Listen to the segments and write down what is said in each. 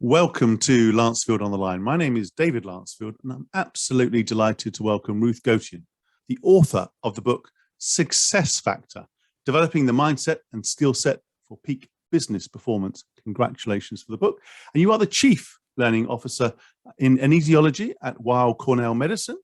Welcome to Lancefield on the Line. My name is David Lancefield, and I'm absolutely delighted to welcome Ruth Gotian, the author of the book Success Factor, Developing the Mindset and Skill Set for Peak Business Performance. Congratulations for the book. And you are the Chief Learning Officer in Anesthesiology at Weill Cornell Medicine.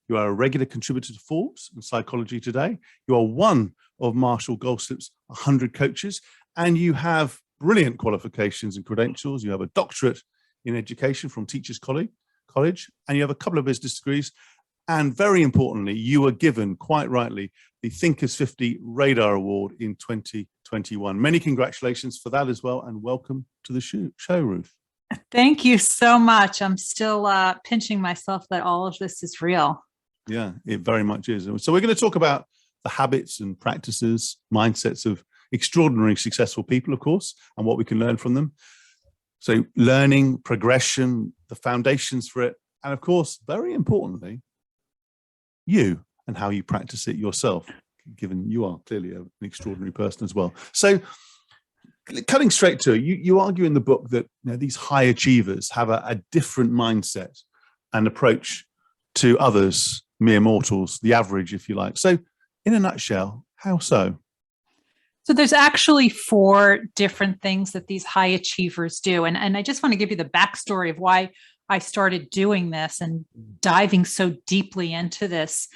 You are a regular contributor to Forbes and Psychology Today. You are one of Marshall Goldsmith's 100 coaches, and you have brilliant qualifications and credentials. You have a doctorate in education from Teachers College, and you have a couple of business degrees. And very importantly, you were given, quite rightly, the Thinkers 50 Radar Award in 2021. Many congratulations for that as well, and welcome to the show, Ruth. Thank you so much. I'm still pinching myself that all of this is real. Yeah, it very much is. So we're going to talk about the habits and practices, mindsets of extraordinary successful people, of course, and what we can learn from them. So learning, progression, the foundations for it, and of course, very importantly, you and how you practice it yourself, given you are clearly an extraordinary person as well. So cutting straight to it, you argue in the book that these high achievers have a different mindset and approach to others, mere mortals, the average, if you like. So in a nutshell, how so? So there's actually 4 different things that these high achievers do. And I just want to give you the backstory of why I started doing this and diving so deeply into this.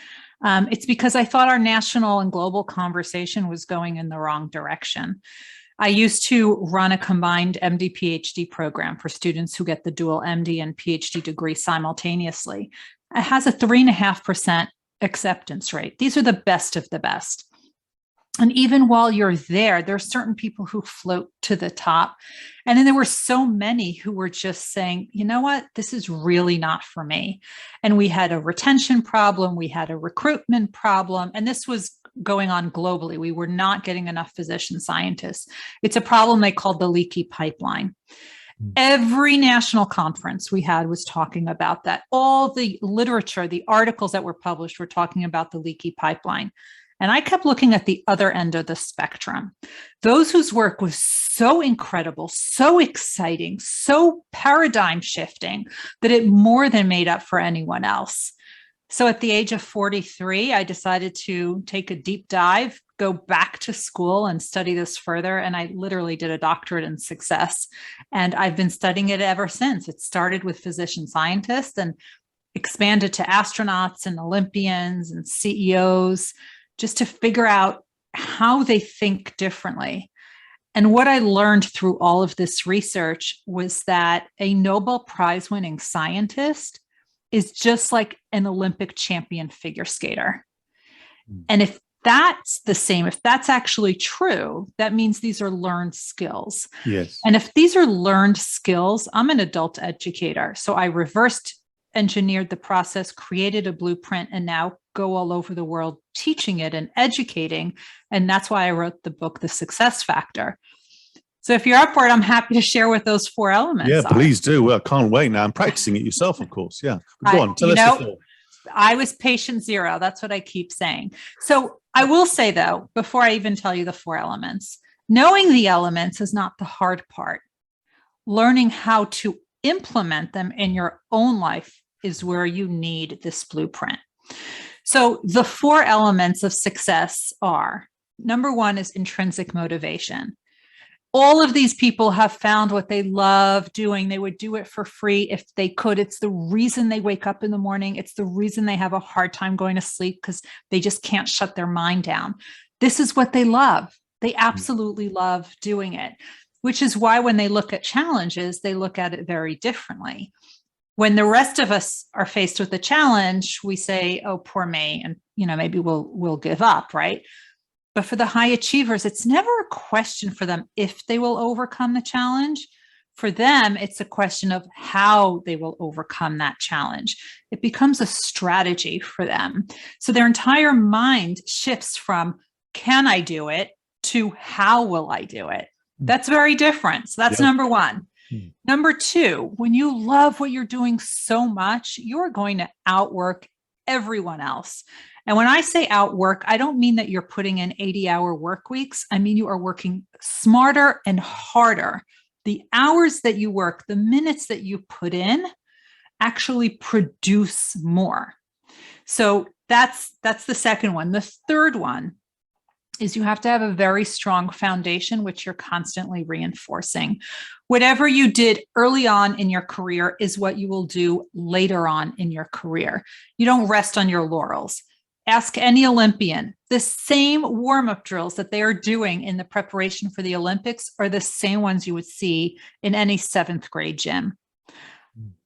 It's because I thought our national and global conversation was going in the wrong direction. I used to run a combined MD PhD program for students who get the dual MD and PhD degree simultaneously. It has a 3.5% acceptance rate. These are the best of the best. And even while you're there, there are certain people who float to the top. And then there were so many who were just saying, you know what, this is really not for me. And we had a retention problem, we had a recruitment problem, and this was going on globally. We were not getting enough physician scientists. It's a problem they called the leaky pipeline. Every national conference we had was talking about that. All the literature, the articles that were published were talking about the leaky pipeline. And I kept looking at the other end of the spectrum, those whose work was so incredible, so exciting, so paradigm shifting that it more than made up for anyone else. So at the age of 43, I decided to take a deep dive, go back to school and study this further. And I literally did a doctorate in success. And I've been studying it ever since. It started with physician scientists and expanded to astronauts and Olympians and CEOs, just to figure out how they think differently. And what I learned through all of this research was that a Nobel Prize winning scientist is just like an Olympic champion figure skater. And if that's the same, if that's actually true, that means these are learned skills. Yes. And if these are learned skills, I'm an adult educator. So I reversed engineered the process, created a blueprint, and now go all over the world teaching it and educating. And that's why I wrote the book, The Success Factor. So if you're up for it, I'm happy to share what those 4 elements are. Yeah, please do. Well, I can't wait now. I'm practicing it yourself, of course. Yeah. But go on, tell us the 4. I was patient 0. That's what I keep saying. So I will say, though, before I even tell you the 4 elements, knowing the elements is not the hard part. Learning how to implement them in your own life is where you need this blueprint. So the 4 elements of success are, number 1 is intrinsic motivation. All of these people have found what they love doing. They would do it for free if they could. It's the reason they wake up in the morning. It's the reason they have a hard time going to sleep because they just can't shut their mind down. This is what they love. They absolutely love doing it, which is why when they look at challenges, they look at it very differently. When the rest of us are faced with a challenge, we say, oh, poor me, and maybe we'll give up, right? But for the high achievers, it's never a question for them if they will overcome the challenge. For them, it's a question of how they will overcome that challenge. It becomes a strategy for them. So their entire mind shifts from, can I do it, to how will I do it? That's very different. So that's number 1. Number 2, when you love what you're doing so much, you're going to outwork everyone else. And when I say outwork, I don't mean that you're putting in 80-hour work weeks. I mean, you are working smarter and harder The hours that you work, the minutes that you put in actually produce more. So that's the second one. The third one is you have to have a very strong foundation, which you're constantly reinforcing. Whatever you did early on in your career is what you will do later on in your career. You don't rest on your laurels. Ask any Olympian. The same warm-up drills that they are doing in the preparation for the Olympics are the same ones you would see in any 7th grade gym.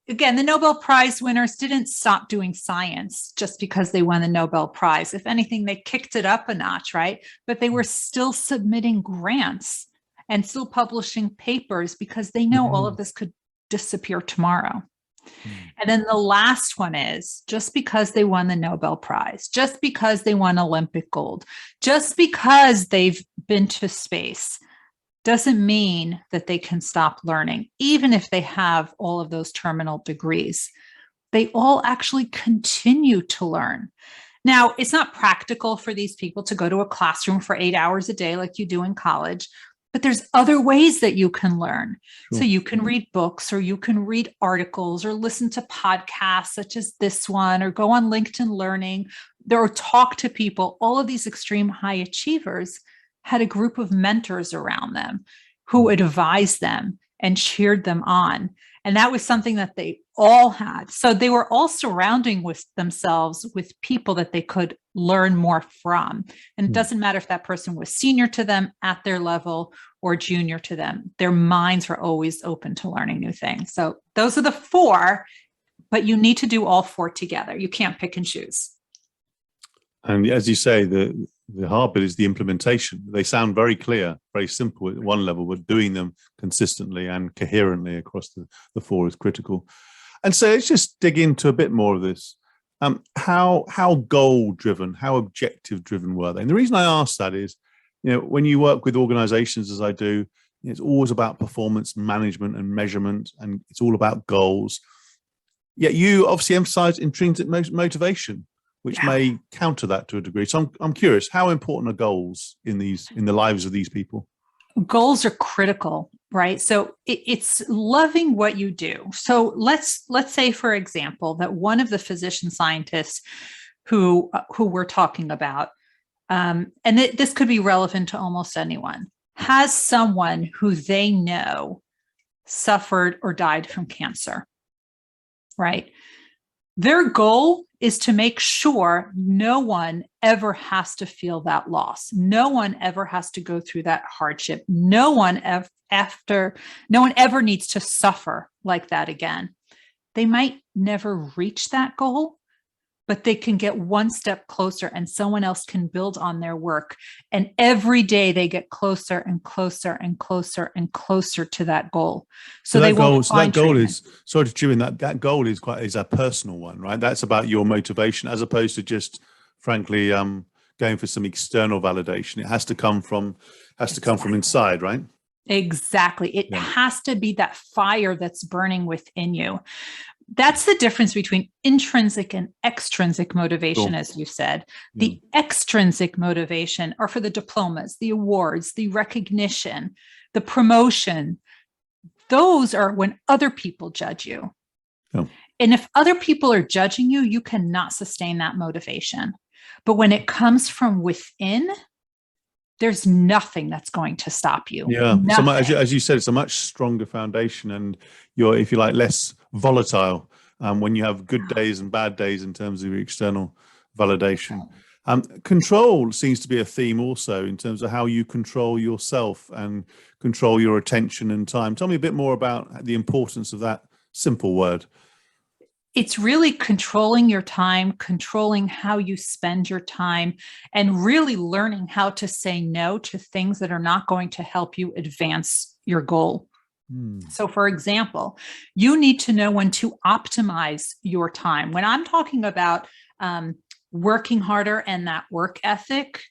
Again, the Nobel Prize winners didn't stop doing science just because they won the Nobel Prize. If anything, they kicked it up a notch, right? But they were still submitting grants and still publishing papers because they know all of this could disappear tomorrow. And then the last one is, just because they won the Nobel Prize, just because they won Olympic gold, just because they've been to space, doesn't mean that they can stop learning, even if they have all of those terminal degrees. They all actually continue to learn. Now, it's not practical for these people to go to a classroom for 8 hours a day like you do in college, but there's other ways that you can learn. Sure. So you can read books, or you can read articles, or listen to podcasts such as this one, or go on LinkedIn Learning, or talk to people. All of these extreme high achievers had a group of mentors around them who advised them and cheered them on. And that was something that they all had. So they were all surrounding with themselves with people that they could learn more from. And it doesn't matter if that person was senior to them at their level or junior to them. Their minds were always open to learning new things. So those are the 4, but you need to do all 4 together. You can't pick and choose. And as you say, the hard bit is the implementation. They sound very clear, very simple at one level, but doing them consistently and coherently across the 4 is critical. And so let's just dig into a bit more of this. How goal-driven, how objective-driven were they? And the reason I ask that is, when you work with organizations, as I do, it's always about performance management and measurement, and it's all about goals. Yet you obviously emphasize intrinsic motivation, which may counter that to a degree. So I'm curious, how important are goals in the lives of these people? Goals are critical, right? So it's loving what you do. So let's say, for example, that one of the physician scientists who we're talking about, and this could be relevant to almost anyone, has someone who they know suffered or died from cancer, right? Their goal is to make sure no one ever has to feel that loss. No one ever has to go through that hardship. No one ever needs to suffer like that again. They might never reach that goal, but they can get one step closer, and someone else can build on their work. And every day they get closer and closer and closer and closer to that goal. So that goal is, sorry to chew in, that goal is a personal one, right? That's about your motivation, as opposed to just, frankly, going for some external validation. It has to come from inside, right? Exactly. It has to be that fire that's burning within you. That's the difference between intrinsic and extrinsic motivation, as you said. The extrinsic motivation are for the diplomas, the awards, the recognition, the promotion. Those are when other people judge you. And if other people are judging you, you cannot sustain that motivation. But when it comes from within, there's nothing that's going to stop you. So as you said, it's a much stronger foundation, and you're, if you like, less volatile when you have good days and bad days in terms of your external validation. Control seems to be a theme also in terms of how you control yourself and control your attention and time. Tell me a bit more about the importance of that simple word. It's really controlling your time, controlling how you spend your time, and really learning how to say no to things that are not going to help you advance your goal. So, for example, you need to know when to optimize your time. When I'm talking about working harder and that work ethic,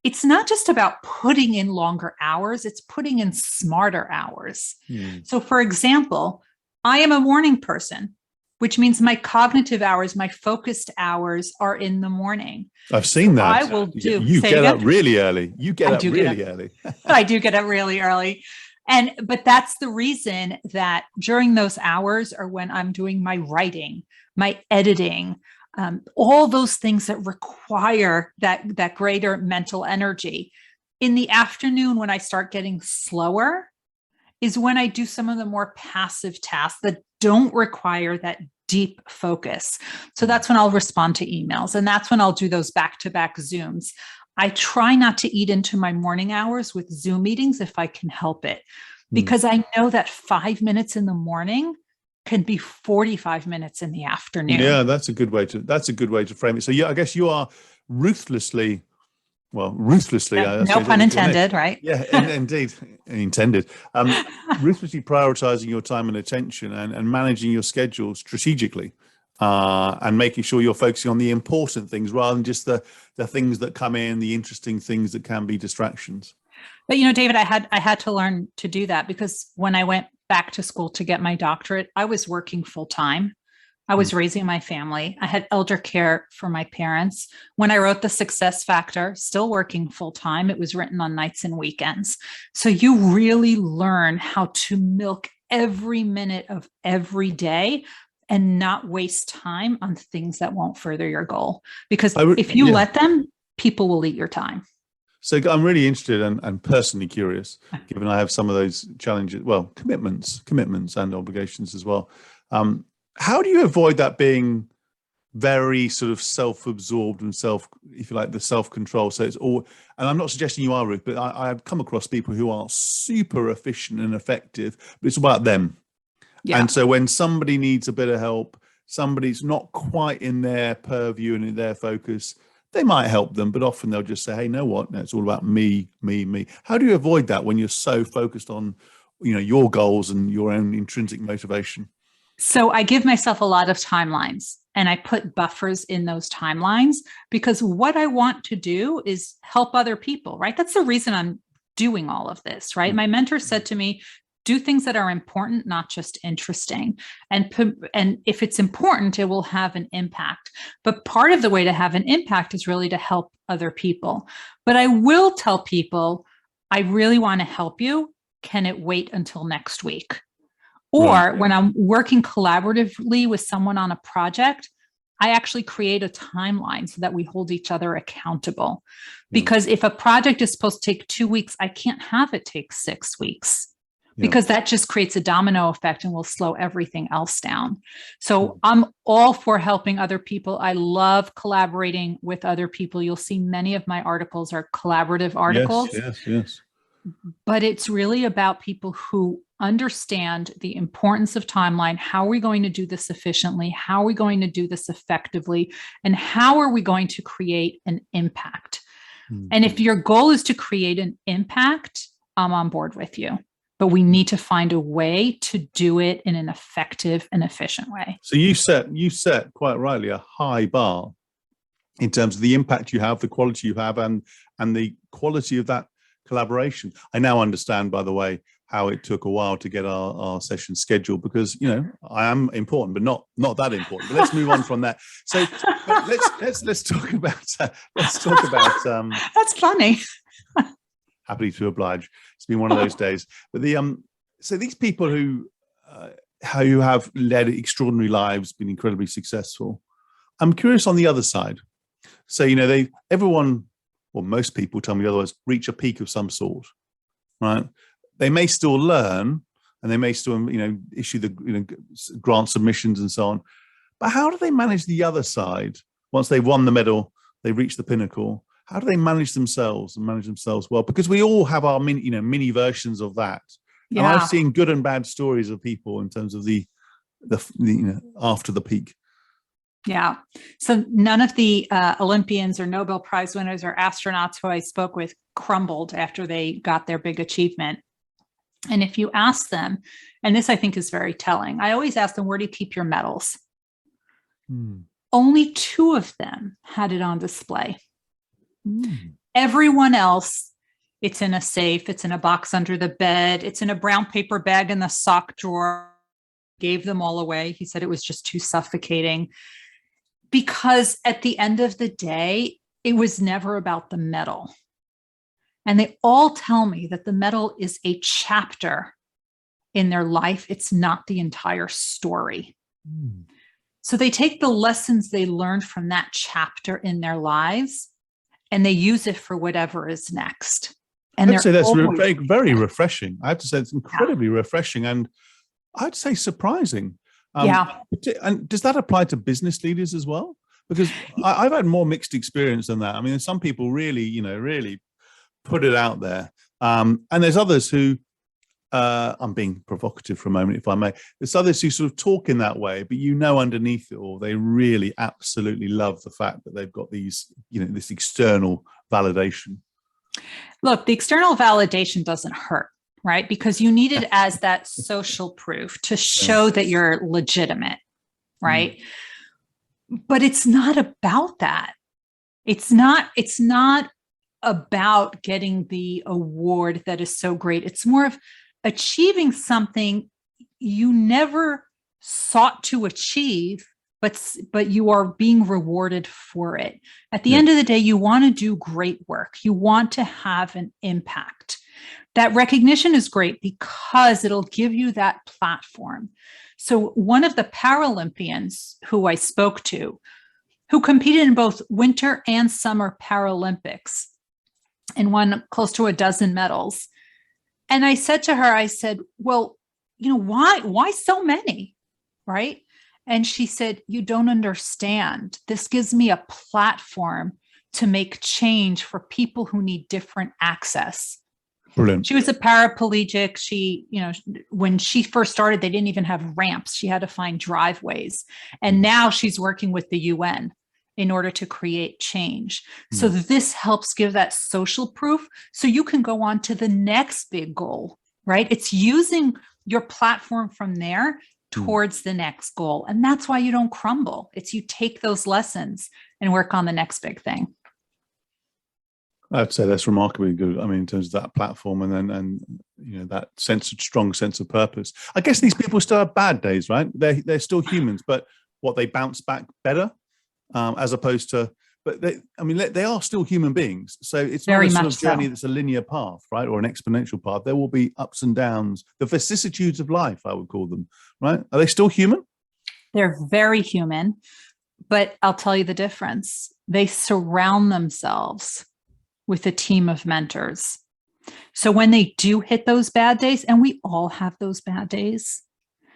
it's not just about putting in longer hours, it's putting in smarter hours. So, for example, I am a morning person, which means my cognitive hours, my focused hours are in the morning. I've seen that. I will do. You get up really early. You get up really early. I do get up really early. But that's the reason that during those hours are when I'm doing my writing, my editing, all those things that require that greater mental energy. In the afternoon, when I start getting slower, is when I do some of the more passive tasks that don't require that deep focus. So that's when I'll respond to emails, and that's when I'll do those back-to-back Zooms. I try not to eat into my morning hours with Zoom meetings if I can help it, because I know that 5 minutes in the morning can be 45 minutes in the afternoon. Yeah, that's a good way to frame it. So yeah, I guess you are ruthlessly, no pun intended, right? Yeah, indeed, intended. Ruthlessly prioritizing your time and attention, and managing your schedule strategically, and making sure you're focusing on the important things rather than just the things that come in, the interesting things that can be distractions. But David, I had to learn to do that, because when I went back to school to get my doctorate, I was working full time. I was raising my family. I had elder care for my parents. When I wrote The Success Factor, still working full time, it was written on nights and weekends. So you really learn how to milk every minute of every day and not waste time on things that won't further your goal. Because if you let them, people will eat your time. So I'm really interested and personally curious, given I have some of those challenges, well, commitments and obligations as well. How do you avoid that being very sort of self-absorbed and if you like, the self-control? So it's all, and I'm not suggesting you are, Ruth, but I've come across people who are super efficient and effective, but it's about them. Yeah. And so when somebody needs a bit of help, somebody's not quite in their purview and in their focus, they might help them, but often they'll just say, hey, know what? No, it's all about me. How do you avoid that when you're so focused on, your goals and your own intrinsic motivation? So I give myself a lot of timelines, and I put buffers in those timelines, because what I want to do is help other people, right? That's the reason I'm doing all of this, right? My mentor said to me, do things that are important, not just interesting. And if it's important, it will have an impact. But part of the way to have an impact is really to help other people. But I will tell people, I really want to help you. Can it wait until next week? Or when I'm working collaboratively with someone on a project, I actually create a timeline so that we hold each other accountable. Because if a project is supposed to take 2 weeks, I can't have it take 6 weeks. Because that just creates a domino effect and will slow everything else down. So I'm all for helping other people. I love collaborating with other people. You'll see many of my articles are collaborative articles. Yes. But it's really about people who understand the importance of timeline. How are we going to do this efficiently? How are we going to do this effectively? And how are we going to create an impact? And if your goal is to create an impact, I'm on board with you. But we need to find a way to do it in an effective and efficient way. So you set quite rightly a high bar in terms of the impact you have, the quality you have, and the quality of that collaboration. I now understand, by the way, how it took a while to get our session scheduled, because I am important, but not that important. But let's move on from that. So let's talk about That's funny. Happy to oblige. It's been one of those days. But so these people who have led extraordinary lives, been incredibly successful, I'm curious on the other side. So everyone, or most people, tell me otherwise, reach a peak of some sort, right? They may still learn, and they may still issue the grant submissions and so on. But how do they manage the other side once they've won the medal, they reach the pinnacle? How do they manage themselves well? Because we all have our mini versions of that. Yeah. And I've seen good and bad stories of people in terms of the after the peak. Yeah. So none of the Olympians or Nobel Prize winners or astronauts who I spoke with crumbled after they got their big achievement. And if you ask them, and this I think is very telling, I always ask them, where do you keep your medals? Only 2 of them had it on display. Everyone else, it's in a safe, it's in a box under the bed, it's in a brown paper bag in the sock drawer. Gave them all away. He said it was just too suffocating, because at the end of the day, it was never about the medal. And they all tell me that the medal is a chapter in their life. It's not the entire story. So they take the lessons they learned from that chapter in their lives and they use it for whatever is next. And I'd say that's very, very refreshing. I have to say it's incredibly refreshing and I'd say surprising. And does that apply to business leaders as well? Because I've had more mixed experience than that. I mean, some people really, really put it out there. And there's others who, I'm being provocative for a moment, if I may. There's others who sort of talk in that way, but underneath it all, they really absolutely love the fact that they've got these, this external validation. Look, the external validation doesn't hurt, right? Because you need it as that social proof to show that you're legitimate, right? But it's not about that. It's not about getting the award that is so great. It's more of achieving something you never sought to achieve, but you are being rewarded for it. At the end of the day, you want to do great work. You want to have an impact. That recognition is great because it'll give you that platform. So one of the Paralympians who I spoke to, who competed in both winter and summer Paralympics and won close to a dozen medals. And I said to her, I said, well, why so many, right? And she said, you don't understand. This gives me a platform to make change for people who need different access. Brilliant. She was a paraplegic. She, when she first started, they didn't even have ramps. She had to find driveways. And now she's working with the UN in order to create change. So this helps give that social proof so you can go on to the next big goal, right? It's using your platform from there towards the next goal. And that's why you don't crumble. It's you take those lessons and work on the next big thing. I'd say that's remarkably good. I mean, in terms of that platform and that strong sense of purpose. I guess these people still have bad days, right? They're still humans, but they bounce back better as opposed to. But they are still human beings. So it's not a sort of journey that's a linear path, right, or an exponential path. There will be ups and downs, the vicissitudes of life, I would call them. Right? Are they still human? They're very human, but I'll tell you the difference. They surround themselves with a team of mentors. So when they do hit those bad days, and we all have those bad days,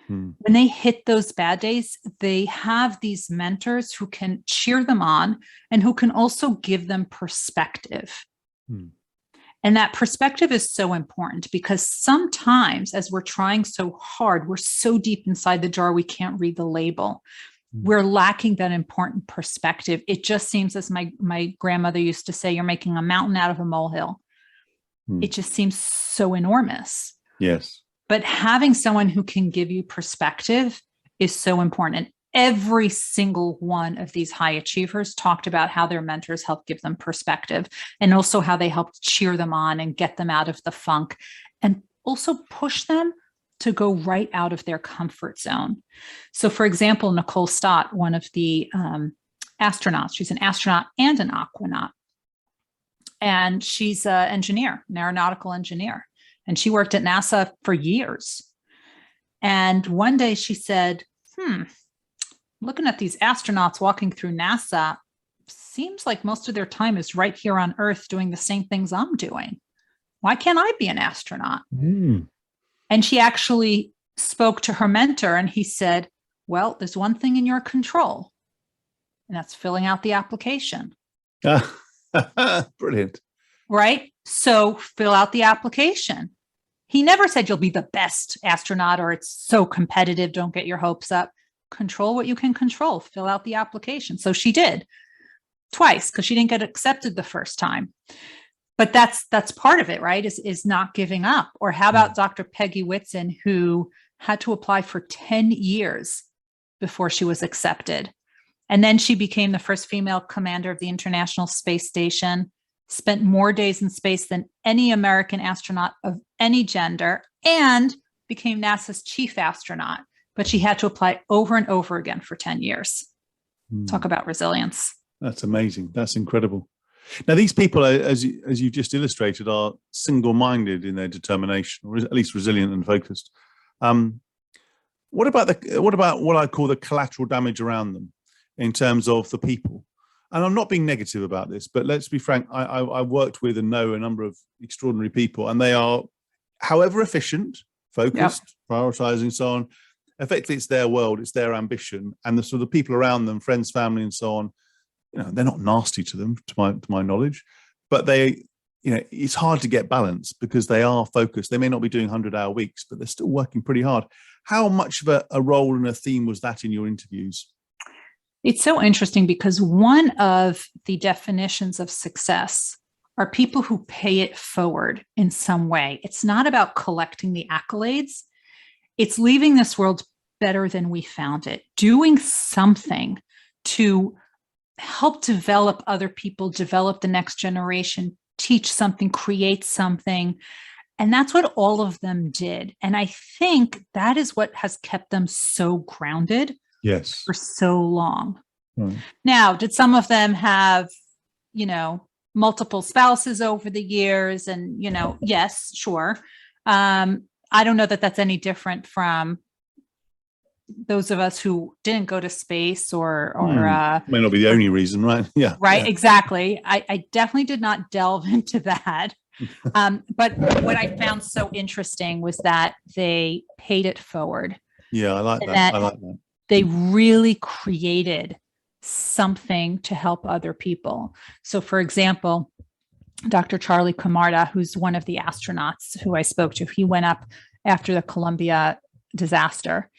when they hit those bad days, they have these mentors who can cheer them on and who can also give them perspective. And that perspective is so important because sometimes as we're trying so hard, we're so deep inside the jar, we can't read the label. We're lacking that important perspective. It just seems, as my grandmother used to say, you're making a mountain out of a molehill. It just seems so enormous. Yes. But having someone who can give you perspective is so important. And every single one of these high achievers talked about how their mentors helped give them perspective and also how they helped cheer them on and get them out of the funk and also push them to go right out of their comfort zone. So for example, Nicole Stott, one of the astronauts, she's an astronaut and an aquanaut. And she's an engineer, an aeronautical engineer. And she worked at NASA for years. And one day she said, looking at these astronauts walking through NASA, seems like most of their time is right here on Earth doing the same things I'm doing. Why can't I be an astronaut? And she actually spoke to her mentor and he said, well, there's one thing in your control, and that's filling out the application. Brilliant. Right? So fill out the application. He never said you'll be the best astronaut or it's so competitive, don't get your hopes up. Control what you can control. Fill out the application. So she did twice because she didn't get accepted the first time. But that's part of it, right? Is not giving up. Or how about Dr. Peggy Whitson, who had to apply for 10 years before she was accepted. And then she became the first female commander of the International Space Station, spent more days in space than any American astronaut of any gender, and became NASA's chief astronaut. But she had to apply over and over again for 10 years. Talk about resilience. That's amazing. That's incredible. Now, these people, as you just illustrated, are single-minded in their determination, or at least resilient and focused. What about what I call the collateral damage around them, in terms of the people? And I'm not being negative about this, but let's be frank. I worked with and know a number of extraordinary people, and they are, however efficient, focused, prioritizing, so on. Effectively, it's their world, it's their ambition, and the sort of people around them, friends, family, and so on. They're not nasty to them, to my knowledge, but they, it's hard to get balance because they are focused. They may not be doing 100-hour weeks, but they're still working pretty hard. How much of a role and a theme was that in your interviews? It's so interesting because one of the definitions of success are people who pay it forward in some way. It's not about collecting the accolades. It's leaving this world better than we found it, doing something to help develop other people, develop the next generation, teach something, create something. And that's what all of them did. And I think that is what has kept them so grounded for so long. Now, did some of them have, multiple spouses over the years? And, yes, sure. I don't know that that's any different from those of us who didn't go to space or may not be the only reason, right? Yeah. Right. Yeah. Exactly. I definitely did not delve into that. But what I found so interesting was that they paid it forward. Yeah, I like that. I like that. They really created something to help other people. So, for example, Dr. Charlie Camarda, who's one of the astronauts who I spoke to, he went up after the Columbia disaster.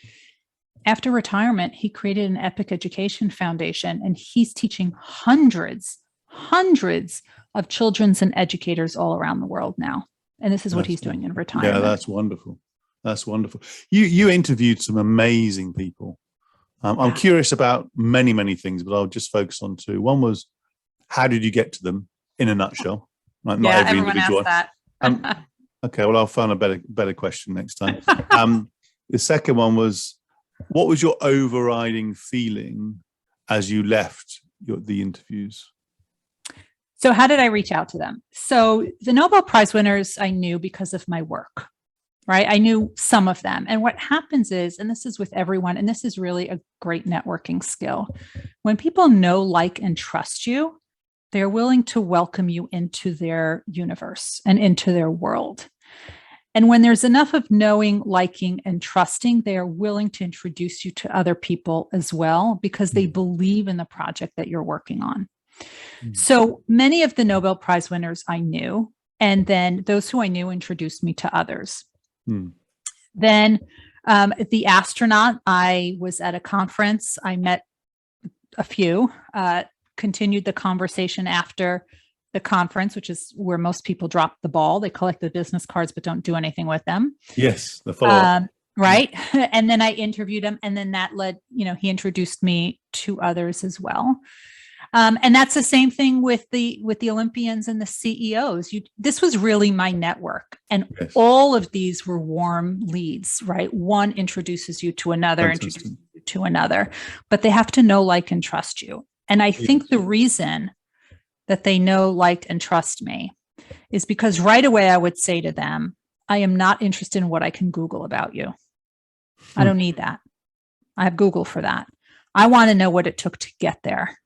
After retirement, he created an Epic Education Foundation, and he's teaching hundreds of children's and educators all around the world now. And this is what he's doing in retirement. Yeah, that's wonderful. That's wonderful. You interviewed some amazing people. I'm curious about many things, but I'll just focus on two. One was, how did you get to them in a nutshell? Like, not every individual. Asked that. Okay, well, I'll find a better question next time. The second one was, what was your overriding feeling as you left the interviews? So how did I reach out to them? So the Nobel Prize winners I knew because of my work, right? I knew some of them. And what happens is, and this is with everyone, and this is really a great networking skill, when people know, like, and trust you, they're willing to welcome you into their universe and into their world. And when there's enough of knowing, liking, and trusting, they are willing to introduce you to other people as well, because they believe in the project that you're working on. So many of the Nobel Prize winners I knew, and then those who I knew introduced me to others. Then the astronaut, I was at a conference. I met a few, continued the conversation after the conference, which is where most people drop the ball. They collect the business cards, but don't do anything with them. Yes, the follow-up. Right. And then I interviewed him, and then that led, he introduced me to others as well. And that's the same thing with the Olympians and the CEOs. This was really my network, and all of these were warm leads, right? One introduces you to another, introduces you to another, but they have to know, like, and trust you. And I think the reason that they know, like, and trust me is because right away I would say to them, I am not interested in what I can Google about you. I don't need that. I have Google for that. I want to know what it took to get there.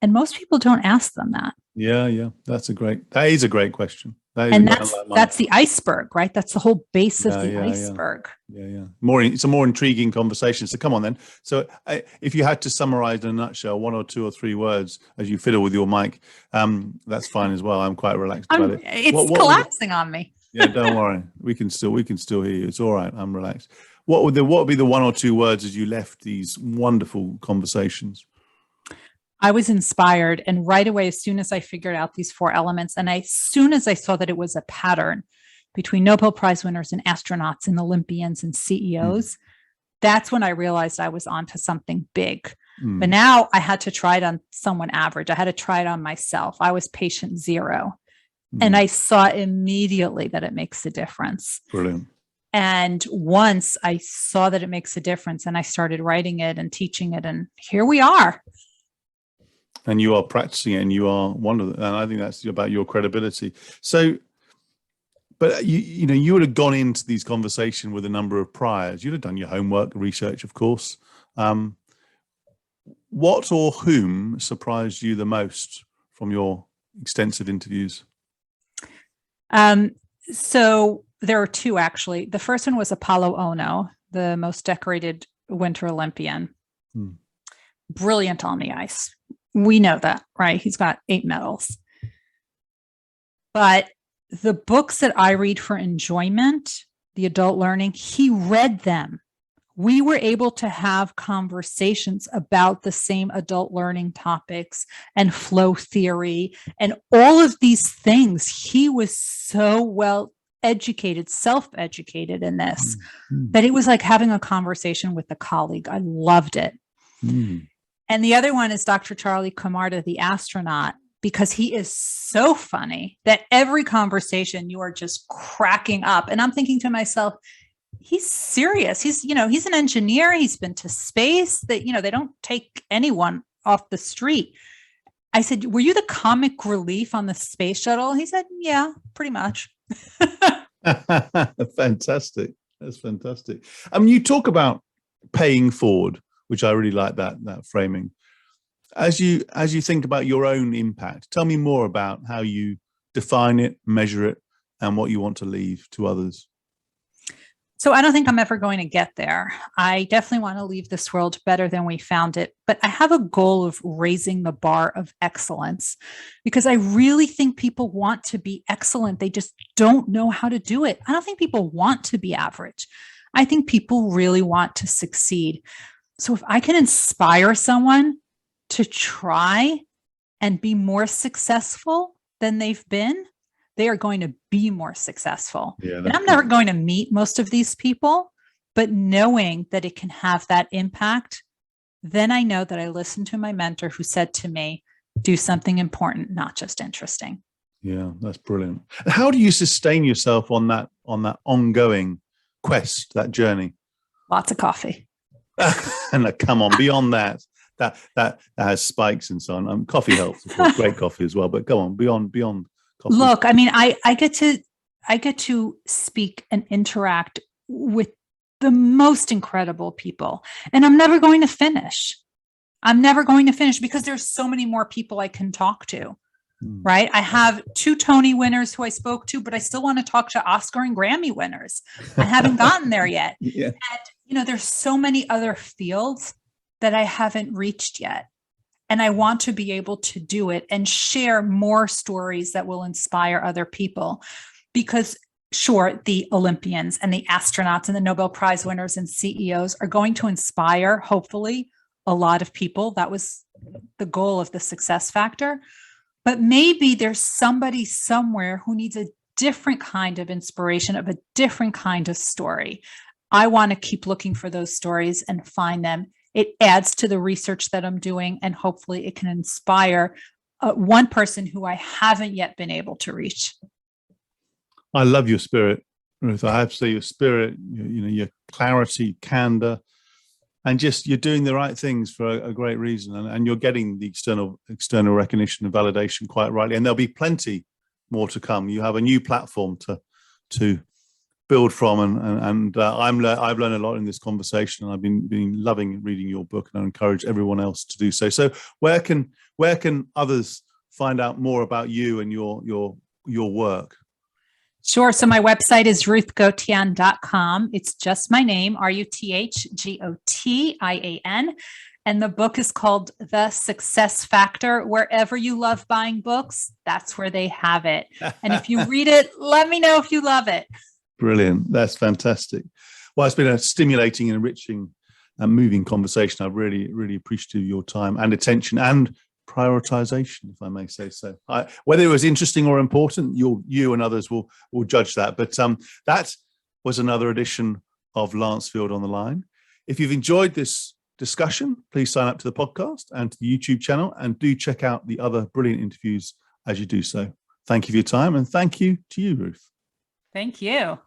And most people don't ask them that. Yeah. That is a great question. That's the iceberg, right? That's the whole base of the iceberg. Yeah. It's a more intriguing conversation. So come on then. So if you had to summarize in a nutshell, 1 or 2 or 3 words as you fiddle with your mic, that's fine as well. I'm quite relaxed about it. It's collapsing on me. Yeah, don't worry. We can still hear you. It's all right. I'm relaxed. What would be the 1 or 2 words as you left these wonderful conversations? I was inspired. And right away, as soon as I figured out these 4 elements, and as soon as I saw that it was a pattern between Nobel Prize winners and astronauts and Olympians and CEOs, that's when I realized I was onto something big. But now I had to try it on someone average. I had to try it on myself. I was patient 0. And I saw immediately that it makes a difference. Brilliant. And once I saw that it makes a difference, and I started writing it and teaching it, and here we are. And you are practicing it, and you are one of them. And I think that's about your credibility. So, but you would have gone into these conversations with a number of priors. You'd have done your homework, research, of course. What or whom surprised you the most from your extensive interviews? So there are two, actually. The first one was Apollo Ono, the most decorated Winter Olympian. Brilliant on the ice. We know that, right? He's got 8 medals. But the books that I read for enjoyment, the adult learning, he read them. We were able to have conversations about the same adult learning topics and flow theory and all of these things. He was so well educated, self-educated in this, that it was like having a conversation with a colleague. I loved it. And the other one is Dr. Charlie Camarda, the astronaut, because he is so funny that every conversation you are just cracking up. And I'm thinking to myself, he's serious. He's an engineer. He's been to space. That, they don't take anyone off the street. I said, were you the comic relief on the space shuttle? He said, yeah, pretty much. Fantastic. That's fantastic. You talk about paying forward, which I really like that framing. As you think about your own impact, tell me more about how you define it, measure it, and what you want to leave to others. So I don't think I'm ever going to get there. I definitely want to leave this world better than we found it, but I have a goal of raising the bar of excellence, because I really think people want to be excellent. They just don't know how to do it. I don't think people want to be average. I think people really want to succeed. So if I can inspire someone to try and be more successful than they've been, they are going to be more successful. And I'm never going to meet most of these people, but knowing that it can have that impact, then I know that I listened to my mentor who said to me, do something important, not just interesting. Yeah, that's brilliant. And how do you sustain yourself on that ongoing quest, that journey? Lots of coffee. And come on, beyond that has spikes and so on. Coffee helps, of course, great coffee as well. But go on, beyond coffee. Look, I mean, I get to speak and interact with the most incredible people, and I'm never going to finish. Because there's so many more people I can talk to. Right? I have 2 Tony winners who I spoke to, but I still want to talk to Oscar and Grammy winners. I haven't gotten there yet. Yeah. And, there's so many other fields that I haven't reached yet. And I want to be able to do it and share more stories that will inspire other people. Because sure, the Olympians and the astronauts and the Nobel Prize winners and CEOs are going to inspire, hopefully, a lot of people. That was the goal of the success factor. But maybe there's somebody somewhere who needs a different kind of inspiration, of a different kind of story. I want to keep looking for those stories and find them. It adds to the research that I'm doing, and hopefully it can inspire one person who I haven't yet been able to reach. I love your spirit, Ruth. I have to say, your spirit, your clarity, candor, and just you're doing the right things for a great reason, and you're getting the external recognition and validation quite rightly. And there'll be plenty more to come. You have a new platform to build from, and I've learned a lot in this conversation, and I've been loving reading your book, and I encourage everyone else to do so. So where can others find out more about you and your work? Sure. So my website is ruthgotian.com. It's just my name, RuthGotian. And the book is called The Success Factor. Wherever you love buying books, that's where they have it. And if you read it, let me know if you love it. Brilliant. That's fantastic. Well, it's been a stimulating and enriching and moving conversation. I've really, really appreciated your time and attention and prioritization, if I may say so. Whether it was interesting or important, you and others will judge that. But that was another edition of Lancefield on the Line. If you've enjoyed this discussion, please sign up to the podcast and to the YouTube channel, and do check out the other brilliant interviews as you do so. Thank you for your time, and thank you to you, Ruth. Thank you.